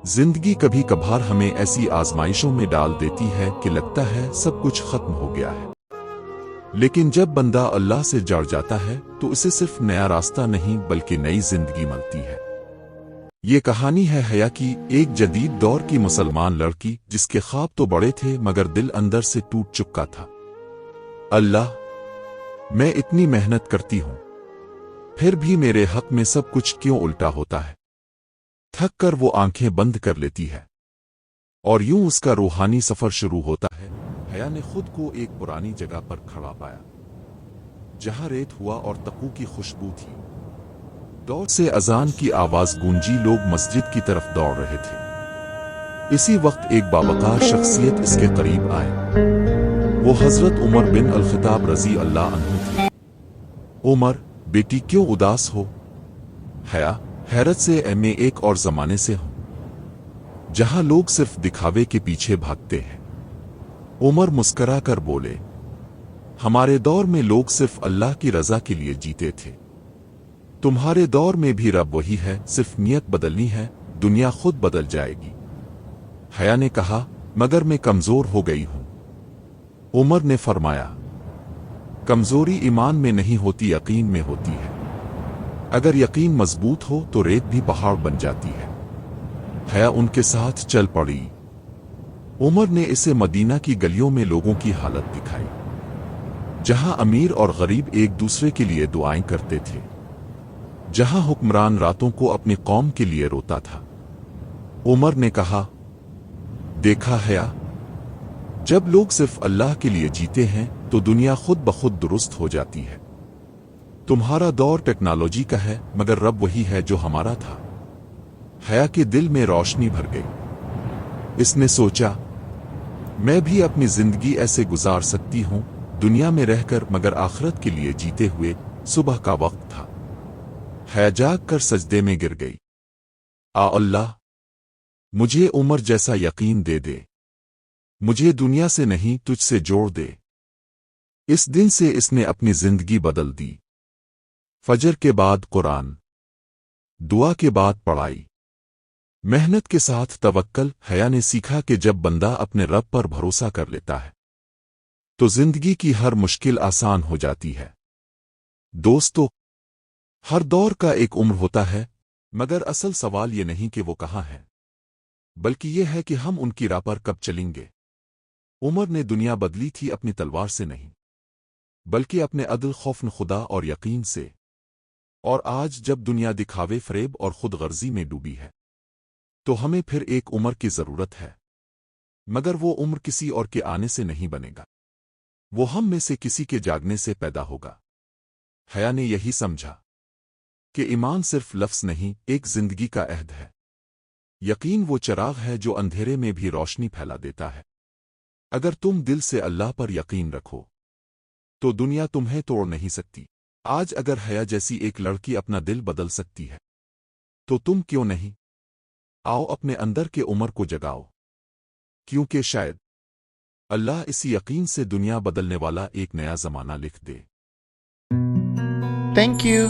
जिंदगी कभी कभार हमें ऐसी आजमाइशों में डाल देती है कि लगता है सब कुछ खत्म हो गया है। लेकिन जब बंदा अल्लाह से जुड़ जाता है तो उसे सिर्फ नया रास्ता नहीं बल्कि नई जिंदगी मिलती है। ये कहानी है हया की, एक जदीद दौर की मुसलमान लड़की जिसके ख्वाब तो बड़े थे मगर दिल अंदर से टूट चुका था। अल्लाह, मैं इतनी मेहनत करती हूं, फिर भी मेरे हक में सब कुछ क्यों उल्टा होता है। थक कर वो आंखें बंद कर लेती है और यूं उसका रूहानी सफर शुरू होता है। हया ने खुद को एक पुरानी जगह पर खड़ा पाया जहां रेत हुआ और तकू की खुशबू थी। दौर से अजान की आवाज गूंजी, लोग मस्जिद की तरफ दौड़ रहे थे। इसी वक्त एक बावकार शख्सियत इसके करीब आए। वो हजरत उमर बिन अल-खत्ताब रजी अल्लाह अन्हु थे। उमर, बेटी क्यों उदास हो? हया हैरत से, मैं एक और जमाने से हूं जहां लोग सिर्फ दिखावे के पीछे भागते हैं। उमर मुस्करा कर बोले, हमारे दौर में लोग सिर्फ अल्लाह की रजा के लिए जीते थे। तुम्हारे दौर में भी रब वही है, सिर्फ नियत बदलनी है, दुनिया खुद बदल जाएगी। हया ने कहा, मगर मैं कमजोर हो गई हूं। उमर ने फरमाया, कमजोरी ईमान में नहीं होती, यकीन में होती है। अगर यकीन मजबूत हो तो रेत भी पहाड़ बन जाती है। हया उनके साथ चल पड़ी। उमर ने इसे मदीना की गलियों में लोगों की हालत दिखाई, जहां अमीर और गरीब एक दूसरे के लिए दुआएं करते थे, जहां हुक्मरान रातों को अपनी कौम के लिए रोता था। उमर ने कहा, देखा हया, जब लोग सिर्फ अल्लाह के लिए जीते हैं तो दुनिया खुद ब खुद दुरुस्त हो जाती है। तुम्हारा दौर टेक्नोलॉजी का है मगर रब वही है जो हमारा था। हया के दिल में रोशनी भर गई। इसने सोचा, मैं भी अपनी जिंदगी ऐसे गुजार सकती हूं, दुनिया में रहकर मगर आखिरत के लिए जीते हुए। सुबह का वक्त था। हया जाग कर सजदे में गिर गई। अल्लाह, मुझे उमर जैसा यकीन दे दे, मुझे दुनिया से नहीं तुझसे जोड़ दे। इस दिन से इसने अपनी जिंदगी बदल दी। फजर के बाद कुरान, दुआ के बाद पढ़ाई, मेहनत के साथ तवक्कल। हया ने सीखा कि जब बंदा अपने रब पर भरोसा कर लेता है तो जिंदगी की हर मुश्किल आसान हो जाती है। दोस्तों, हर दौर का एक उम्र होता है, मगर असल सवाल ये नहीं कि वो कहाँ है, बल्कि ये है कि हम उनकी राह पर कब चलेंगे। उमर ने दुनिया बदली थी अपनी तलवार से नहीं, बल्कि अपने अदल, खौफ खुदा और यकीन से। और आज जब दुनिया दिखावे, फरेब और खुदगर्जी में डूबी है तो हमें फिर एक उम्र की जरूरत है। मगर वो उम्र किसी और के आने से नहीं बनेगा, वो हम में से किसी के जागने से पैदा होगा। हया ने यही समझा कि ईमान सिर्फ लफ्ज नहीं, एक जिंदगी का अहद है। यकीन वो चिराग है जो अंधेरे में भी रोशनी फैला देता है। अगर तुम दिल से अल्लाह पर यकीन रखो तो दुनिया तुम्हें तोड़ नहीं सकती। आज अगर हया जैसी एक लड़की अपना दिल बदल सकती है तो तुम क्यों नहीं? आओ अपने अंदर के उमर को जगाओ, क्योंकि शायद अल्लाह इसी यकीन से दुनिया बदलने वाला एक नया जमाना लिख दे। Thank you.